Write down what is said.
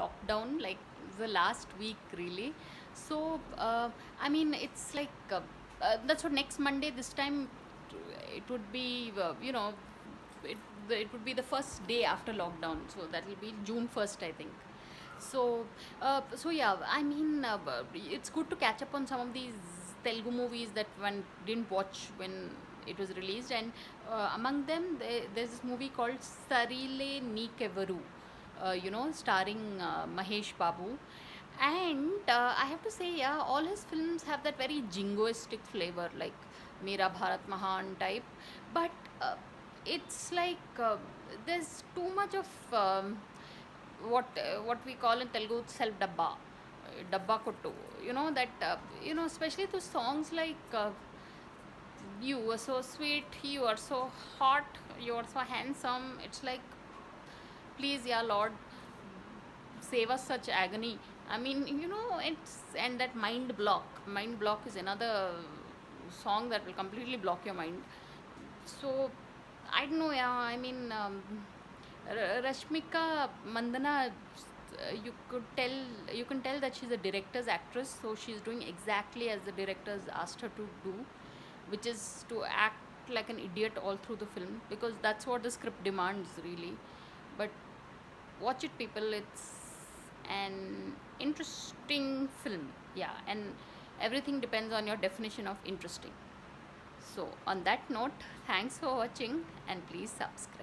lockdown, like the last week really. So I mean, it's like that's what next Monday. This time, it would be it, it would be the first day after lockdown. So that will be June 1st, I think. So, so yeah, I mean, it's good to catch up on some of these Telugu movies that one didn't watch when it was released, and among them, there's this movie called Sarile Neekevaru, starring Mahesh Babu. And I have to say, yeah, all his films have that very jingoistic flavor, like Mera Bharat Mahan type. But it's like there's too much of what we call in Telugu self dabba kottu. Especially those songs like you are so sweet, you are so hot, you are so handsome. It's like, please, yeah, Lord, save us such agony. I mean, it's and that mind block. Mind block is another song that will completely block your mind. So I don't know. Yeah, I mean, Rashmika Mandana. You can tell that she's a director's actress, so she's doing exactly as the directors asked her to do, which is to act like an idiot all through the film, because that's what the script demands, really. But watch it, people. It's an interesting film. Yeah, and everything depends on your definition of interesting. So, on that note, thanks for watching and please subscribe.